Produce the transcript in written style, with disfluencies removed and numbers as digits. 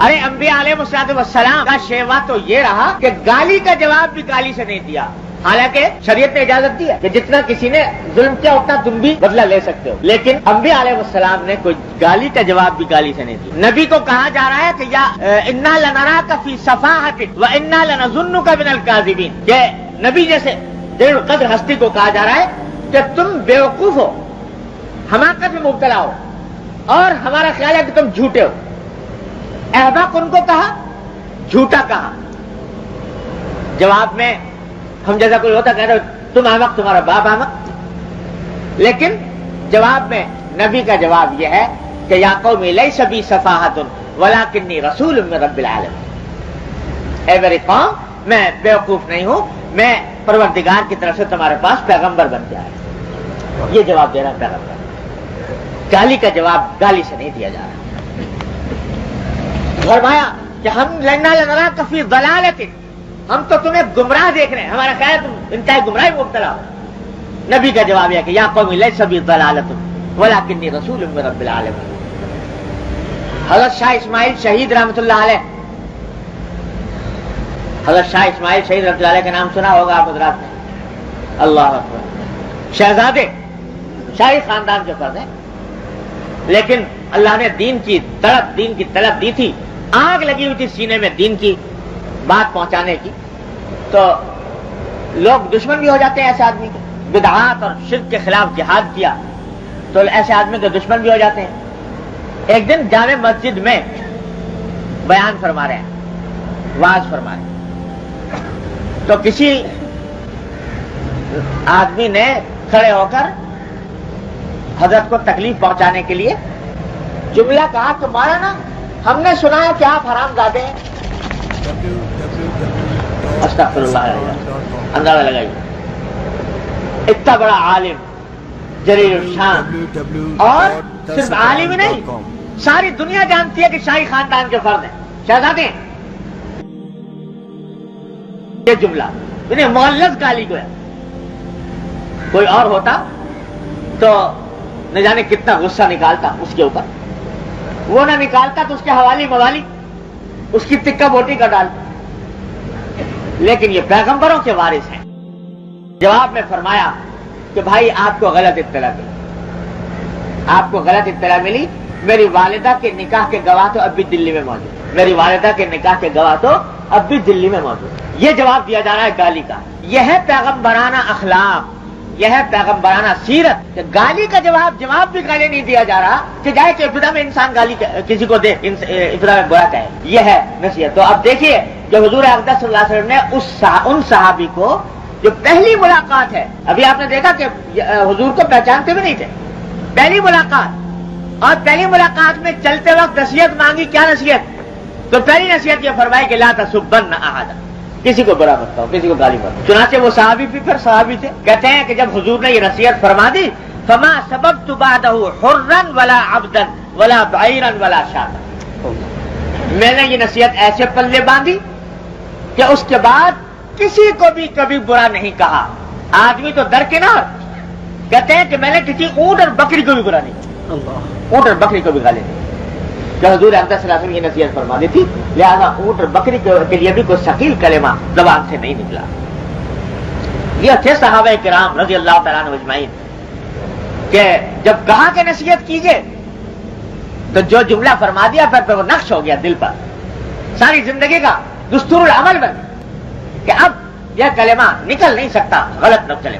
अरे अंबिया अलैहिस्सलाम का शेवा तो ये रहा कि गाली का जवाब भी गाली से नहीं दिया। हालांकि शरीयत ने इजाजत दी है कि जितना किसी ने जुल्म किया उतना तुम भी बदला ले सकते हो, लेकिन अंबिया अलैहिस्सलाम ने कोई गाली का जवाब भी गाली से नहीं दिया। नबी को कहा जा रहा है कि या इन्ना लनराका फी सफाहतिक व इन्ना लनज़ुन्नुका मिनल काज़िबीन, के नबी जैसे जलील कद्र हस्ती को कहा जा रहा है कि तुम बेवकूफ हो, हमाकत में मुब्तला हो और हमारा ख्याल है कि तुम झूठे हो। अहबाक उनको कहा, झूठा कहा। जवाब में हम जैसा कोई होता कह रहे तुम अहमक, तुम्हारा बाप अहमक, लेकिन जवाब में नबी का जवाब यह है कि या कौमी लैसा बी सफाहतुन वलाकिन्नी रसूलुम मिन रब्बिल आलमीन, ऐ मेरी कौम, मैं बेवकूफ नहीं हूं, मैं परवरदिगार की तरफ से तुम्हारे पास पैगंबर बन के आया। ये जवाब दे रहा है पैगंबर। गाली का जवाब गाली से नहीं दिया जा रहा। फरमाया कि हम लन्ना लनरा कफी दलालतिन, हम तो तुम्हें गुमराह देख रहे हैं, हमारा ख्याल तुम इंतहाई गुमराह मुब्तला हो। नबी का जवाब है कि या कौमी लैसा बी दलालतुन वलाकिन्नी रसूलुम मिन रब्बिल आलमीन। हज़रत शाह इस्माइल शहीद रहमतुल्लाह अलैह, हज़रत शाह इस्माइल शहीद रहमतुल्लाह अलैह का नाम सुना होगा आप हज़रात ने। अल्लाह अकबर। शहजादे शाही खानदान के फर्द हैं, लेकिन अल्लाह ने दीन की तलब दी थी, आग लगी हुई थी सीने में दीन की बात पहुंचाने की। तो लोग दुश्मन भी हो जाते हैं ऐसे आदमी के, बिदआत और शिर्क के खिलाफ जिहाद किया तो ऐसे आदमी के दुश्मन भी हो जाते हैं। एक दिन जामे मस्जिद में बयान फरमा रहे हैं, वाज फरमा रहे हैं, तो किसी आदमी ने खड़े होकर हजरत को तकलीफ पहुंचाने के लिए जुमला कहा कि मौलाना हमने सुना है कि आप हरामजादे हैं। अस्तगफिरुल्लाह, अंदाजा लगाइए, इतना बड़ा आलिम जलील शान, और सिर्फ आलिम ही नहीं, सारी दुनिया जानती है कि शाही खानदान के फर्द हैं, शहजादे हैं। ये जुमला इन्हें मुअल्लज़ गाली को है। कोई और होता तो न जाने कितना गुस्सा निकालता उसके ऊपर, वो ना निकालता तो उसके हवाली मवाली उसकी तिक्का बोटी का डालता, लेकिन ये पैगंबरों के वारिस हैं। जवाब में फरमाया कि भाई आपको गलत इत्तला मिली, आपको गलत इत्तला मिली। मेरी वालिदा के निकाह के गवाह तो अब भी दिल्ली में मौजूद, मेरी वालिदा के निकाह के गवाह तो अब भी दिल्ली में मौजूद। ये जवाब दिया जा रहा है गाली का। यह है पैगंबराना अखलाक, यह है पैगंबराना सीरत। गाली का जवाब भी गाली नहीं दिया जा रहा कि जाए कि इब्तिदा में इंसान गाली किसी को दे, इब्तिदा में बुरा कहे। यह है नसीहत। तो अब देखिए जो हुजूर अक़दस सल्लल्लाहु अलैहि वसल्लम ने उन सहाबी को, जो पहली मुलाकात है, अभी आपने देखा कि हुजूर को पहचानते भी नहीं थे, पहली मुलाकात, और पहली मुलाकात में चलते वक्त नसीहत मांगी। क्या नसीहत? तो पहली नसीहत यह फरमाई कि ला तसुब्बन्ना अहदा, किसी को बुरा मत कहो, किसी को गाली मत। चुनाचे वो सहाबी भी फिर सहाबी थे। कहते हैं कि जब हुजूर ने ये नसीहत फरमा दी, फमा सबबतु बादहु हुर्रन वला अब्दन वला बैरन वला शाता, मैंने ये नसीहत ऐसे पल्ले बांधी कि उसके बाद किसी को भी कभी बुरा नहीं कहा। आदमी तो दरकिनार, कहते हैं कि मैंने किसी ऊंट और बकरी को भी बुरा नहीं कहा, ऊंट और बकरी को भी गाली नहीं। जब हुजूर अक़दस सल्लल्लाहु अलैहि वसल्लम की नसीहत फरमा दी थी, लिहाजा ऊंट और बकरी के लिए भी कोई सकील कलेमा ज़बान से नहीं निकला। ये थे सहाबा किराम रज़ी अल्लाह तआला अन्हुम अजमईन के जब कहा कि नसीहत कीजिए तो जो जुमला फरमा दिया फिर वो नक्श हो गया दिल पर, सारी जिंदगी का दुस्तूरुल अमल बन गया कि अब यह कलेमा निकल नहीं सकता, गलत न चले।